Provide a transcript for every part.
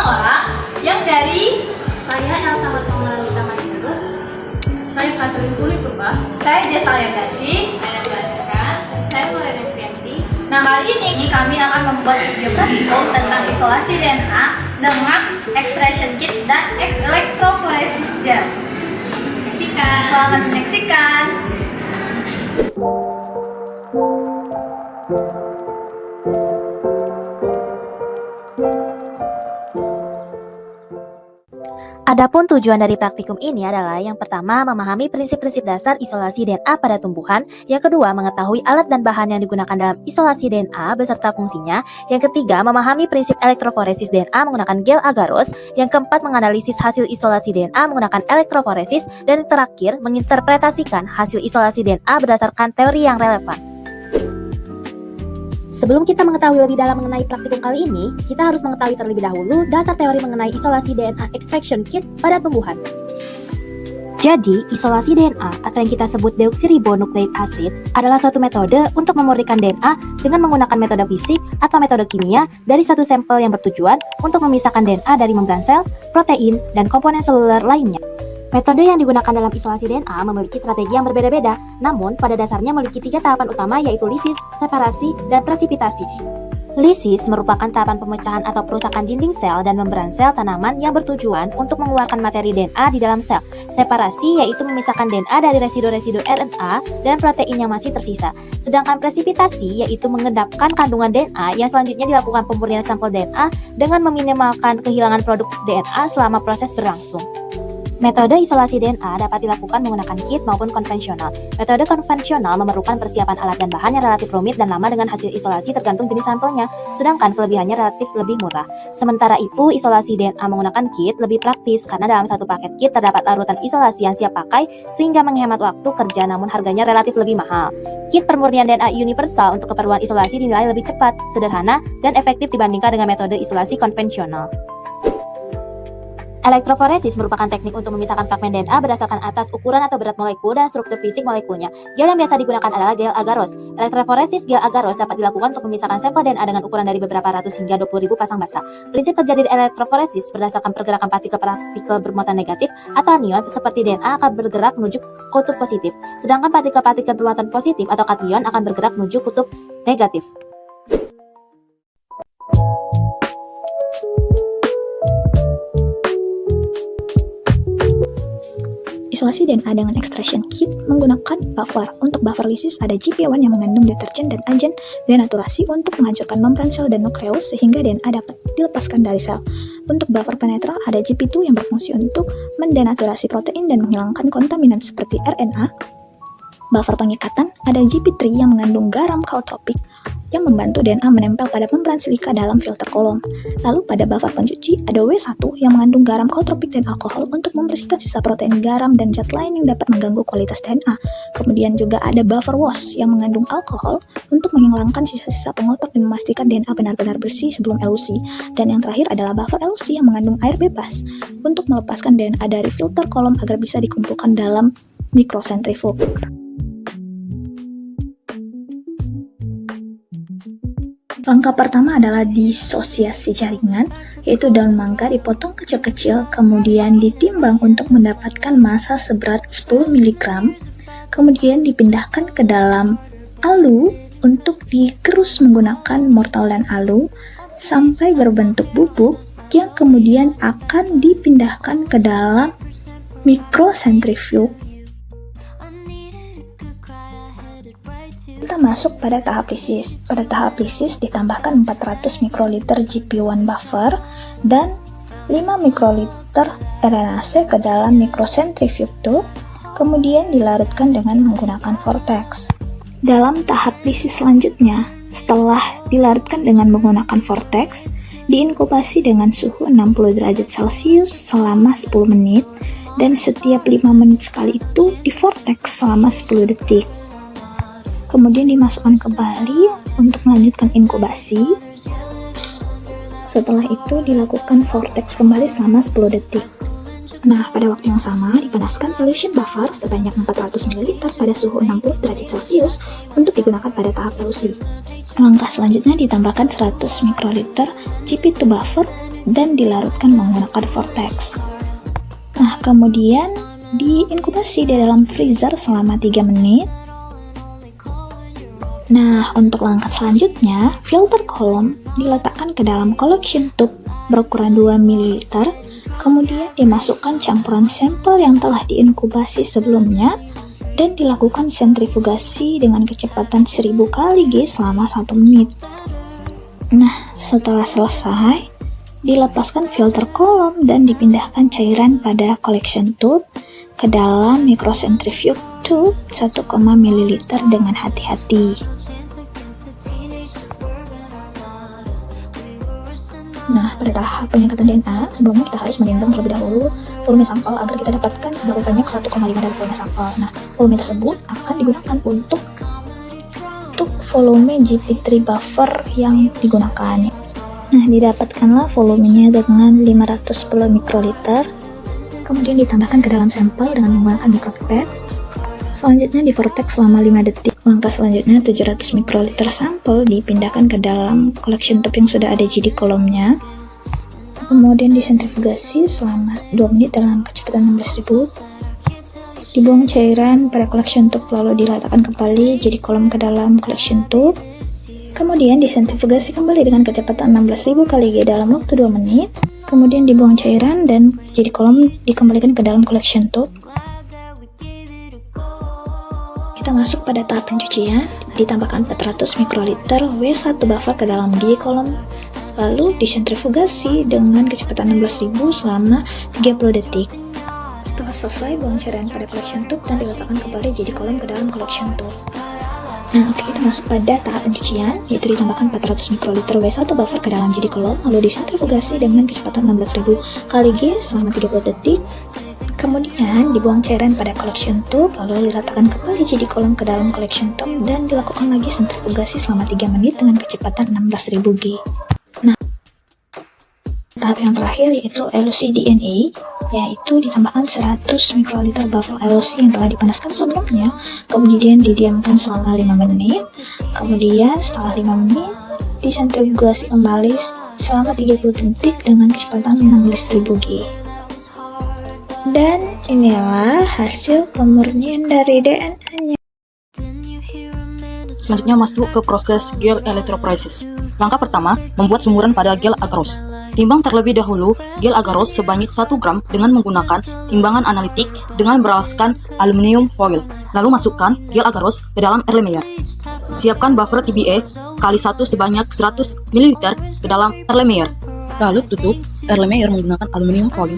orang yang dari Saya Elsa Marta Maniro. Saya Katrina Kulit Purba. saya Jessalia Gaci. Saya Belaska. Saya Murena Priyanti. Nah, kali ini kami akan membuat video praktikum tentang isolasi DNA dengan extraction kit dan electrophoresis gel. Menyaksikan. Selamat menyaksikan. Adapun tujuan dari praktikum ini adalah yang pertama memahami prinsip-prinsip dasar isolasi DNA pada tumbuhan, yang kedua mengetahui alat dan bahan yang digunakan dalam isolasi DNA beserta fungsinya, yang ketiga memahami prinsip elektroforesis DNA menggunakan gel agarose, yang keempat menganalisis hasil isolasi DNA menggunakan elektroforesis, dan yang terakhir menginterpretasikan hasil isolasi DNA berdasarkan teori yang relevan. Sebelum kita mengetahui lebih dalam mengenai praktikum kali ini, kita harus mengetahui terlebih dahulu dasar teori mengenai isolasi DNA extraction kit pada tumbuhan. Jadi, isolasi DNA atau yang kita sebut deoksiribonucleic acid adalah suatu metode untuk memurnikan DNA dengan menggunakan metode fisik atau metode kimia dari suatu sampel yang bertujuan untuk memisahkan DNA dari membran sel, protein, dan komponen seluler lainnya. Metode yang digunakan dalam isolasi DNA memiliki strategi yang berbeda-beda, namun pada dasarnya memiliki 3 tahapan utama, yaitu lisis, separasi, dan presipitasi. Lisis merupakan tahapan pemecahan atau perusakan dinding sel dan membran sel tanaman yang bertujuan untuk mengeluarkan materi DNA di dalam sel. Separasi yaitu memisahkan DNA dari residu-residu RNA dan protein yang masih tersisa. Sedangkan presipitasi yaitu mengendapkan kandungan DNA yang selanjutnya dilakukan pemurnian sampel DNA dengan meminimalkan kehilangan produk DNA selama proses berlangsung. Metode isolasi DNA dapat dilakukan menggunakan kit maupun konvensional. Metode konvensional memerlukan persiapan alat dan bahan yang relatif rumit dan lama dengan hasil isolasi tergantung jenis sampelnya, sedangkan kelebihannya relatif lebih murah. Sementara itu, isolasi DNA menggunakan kit lebih praktis karena dalam satu paket kit terdapat larutan isolasi yang siap pakai sehingga menghemat waktu kerja namun harganya relatif lebih mahal. Kit pemurnian DNA universal untuk keperluan isolasi dinilai lebih cepat, sederhana, dan efektif dibandingkan dengan metode isolasi konvensional. Elektroforesis merupakan teknik untuk memisahkan fragmen DNA berdasarkan atas ukuran atau berat molekul dan struktur fisik molekulnya. Gel yang biasa digunakan adalah gel agarose. Elektroforesis gel agarose dapat dilakukan untuk memisahkan sampel DNA dengan ukuran dari beberapa ratus hingga 20.000 pasang basa. Prinsip kerja dari elektroforesis berdasarkan pergerakan partikel-partikel bermuatan negatif atau anion seperti DNA akan bergerak menuju kutub positif, sedangkan partikel-partikel bermuatan positif atau kation akan bergerak menuju kutub negatif. Isolasi DNA dengan extraction kit menggunakan buffer. Untuk buffer lisis ada GP1 yang mengandung deterjen dan agen denaturasi untuk menghancurkan membran sel dan nukleus sehingga DNA dapat dilepaskan dari sel. Untuk buffer penetral ada GP2 yang berfungsi untuk mendenaturasi protein dan menghilangkan kontaminan seperti RNA. Buffer pengikatan ada GP3 yang mengandung garam kaotropik yang membantu DNA menempel pada membran silika dalam filter kolom. Lalu pada buffer pencuci ada W1 yang mengandung garam kaotropik dan alkohol untuk membersihkan sisa protein garam dan zat lain yang dapat mengganggu kualitas DNA. Kemudian juga ada buffer wash yang mengandung alkohol untuk menghilangkan sisa-sisa pengotor dan memastikan DNA benar-benar bersih sebelum elusi. Dan yang terakhir adalah buffer elusi yang mengandung air bebas untuk melepaskan DNA dari filter kolom agar bisa dikumpulkan dalam mikrosentrifug. Langkah pertama adalah disosiasi jaringan, yaitu daun mangga dipotong kecil-kecil, kemudian ditimbang untuk mendapatkan massa seberat 10 mg, kemudian dipindahkan ke dalam alu untuk digerus menggunakan mortal dan alu sampai berbentuk bubuk yang kemudian akan dipindahkan ke dalam mikrosentrifug. Kita masuk pada tahap lisis. Pada tahap lisis ditambahkan 400 mikroliter GP1 buffer dan 5 mikroliter RNase ke dalam mikrosentrifug tube, kemudian dilarutkan dengan menggunakan vortex. Dalam tahap lisis selanjutnya, setelah dilarutkan dengan menggunakan vortex, diinkubasi dengan suhu 60 derajat Celcius selama 10 menit dan setiap 5 menit sekali itu di vortex selama 10 detik. Kemudian dimasukkan kembali untuk melanjutkan inkubasi. Setelah itu dilakukan vortex kembali selama 10 detik. Nah, pada waktu yang sama dipanaskan elution buffer sebanyak 400 ml pada suhu 60 derajat Celcius untuk digunakan pada tahap elusi. Langkah selanjutnya ditambahkan 100 mikroliter GP2 buffer dan dilarutkan menggunakan vortex. Nah, kemudian diinkubasi di dalam freezer selama 3 menit. Nah, untuk langkah selanjutnya, filter column diletakkan ke dalam collection tube berukuran 2 ml, kemudian dimasukkan campuran sampel yang telah diinkubasi sebelumnya dan dilakukan sentrifugasi dengan kecepatan 1000 kali G selama 1 menit. Nah, setelah selesai, dilepaskan filter column dan dipindahkan cairan pada collection tube ke dalam microcentrifuge tube 1, ml dengan hati-hati. Nah, pada tahap penyekatan DNA, sebelumnya kita harus menimbang terlebih dahulu volume sampel agar kita dapatkan seberapa banyak 1,5 dari volume sampel. Nah, volume tersebut akan digunakan untuk volume GP3 buffer yang digunakan. Nah, didapatkanlah volumenya dengan 510 mikroliter, kemudian ditambahkan ke dalam sampel dengan menggunakan micropipette. Selanjutnya di vortex selama 5 detik. Langkah selanjutnya 700 mikroliter sampel dipindahkan ke dalam collection tube yang sudah ada GD kolomnya. Kemudian disentrifugasi selama 2 menit dalam kecepatan 16.000. Dibuang cairan pada collection tube lalu diletakkan kembali GD kolom ke dalam collection tube. Kemudian disentrifugasi kembali dengan kecepatan 16.000 kali G dalam waktu 2 menit. Kemudian dibuang cairan dan GD kolom dikembalikan ke dalam collection tube. Kita masuk pada tahap pencucian, ditambahkan 400 mikroliter W1 buffer ke dalam GD kolom, lalu disentrifugasi dengan kecepatan 16.000 selama 30 detik. Setelah selesai, buang cairan pada collection tube dan diletakkan kembali GD kolom ke dalam collection tube. Nah, oke, kita masuk pada tahap pencucian, yaitu ditambahkan 400 mikroliter W1 buffer ke dalam GD kolom, lalu disentrifugasi dengan kecepatan 16.000 kali G selama 30 detik. Kemudian dibuang cairan pada collection tube, lalu diletakkan kembali GD kolom ke dalam collection tube dan dilakukan lagi sentrifugasi selama 3 menit dengan kecepatan 16.000 G. Nah, tahap yang terakhir yaitu elusi DNA, yaitu ditambahkan 100 mikroliter buffer elusi yang telah dipanaskan sebelumnya, kemudian didiamkan selama 5 menit, kemudian setelah 5 menit disentrifugasi kembali selama 30 detik dengan kecepatan 16.000 G. Dan inilah hasil pemurnian dari DNA-nya. Selanjutnya masuk ke proses gel electrophoresis. Langkah pertama, membuat sumuran pada gel agarose. Timbang terlebih dahulu gel agarose sebanyak 1 gram dengan menggunakan timbangan analitik dengan beralaskan aluminium foil. Lalu masukkan gel agarose ke dalam Erlenmeyer. Siapkan buffer TBA kali 1 sebanyak 100 ml ke dalam Erlenmeyer. Lalu tutup Erlenmeyer menggunakan aluminium foil.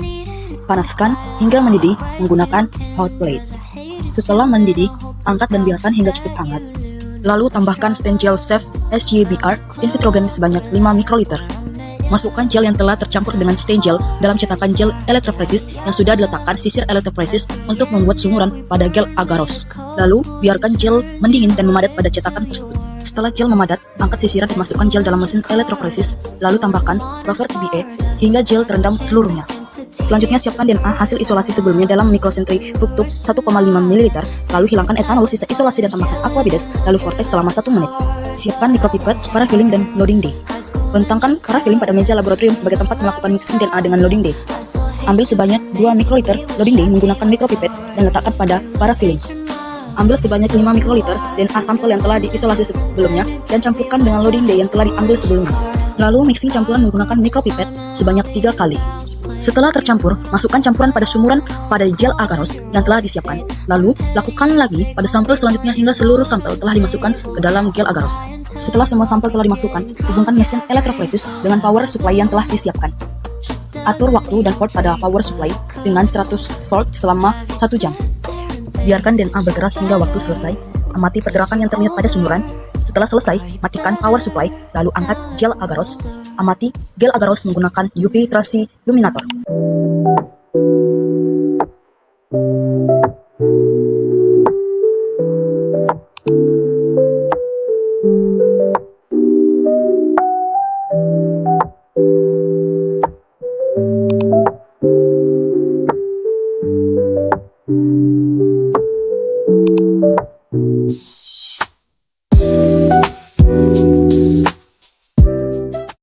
Panaskan hingga mendidih menggunakan hot plate. Setelah mendidih, angkat dan biarkan hingga cukup hangat. Lalu tambahkan stain gel safe SYBR Invitrogen sebanyak 5 mikroliter. Masukkan gel yang telah tercampur dengan stain gel dalam cetakan gel electrophoresis yang sudah diletakkan sisir electrophoresis untuk membuat sumuran pada gel agarose. Lalu, biarkan gel mendingin dan memadat pada cetakan tersebut. Setelah gel memadat, angkat sisiran dan masukkan gel dalam mesin electrophoresis, lalu tambahkan buffer TBA hingga gel terendam seluruhnya. Selanjutnya siapkan DNA hasil isolasi sebelumnya dalam microcentrifuge tube 1,5 ml, lalu hilangkan etanol sisa isolasi dan tambahkan aquabides, lalu vortex selama 1 menit. Siapkan micropipette, parafilling, dan loading day. Bentangkan parafilling pada meja laboratorium sebagai tempat melakukan mixing DNA dengan loading day. Ambil sebanyak 2 mikroliter loading day menggunakan micropipette dan letakkan pada parafilling. Ambil sebanyak 5 mikroliter DNA sampel yang telah diisolasi sebelumnya dan campurkan dengan loading day yang telah diambil sebelumnya. Lalu mixing campuran menggunakan micropipette sebanyak 3 kali. Setelah tercampur, masukkan campuran pada sumuran pada gel agarose yang telah disiapkan. Lalu, lakukan lagi pada sampel selanjutnya hingga seluruh sampel telah dimasukkan ke dalam gel agarose. Setelah semua sampel telah dimasukkan, hubungkan mesin electrophoresis dengan power supply yang telah disiapkan. Atur waktu dan volt pada power supply dengan 100 volt selama 1 jam. Biarkan DNA bergerak hingga waktu selesai. Amati pergerakan yang terlihat pada sumuran. Setelah selesai, matikan power supply, lalu angkat gel agarose. Amati gel agarose menggunakan UV transilluminator.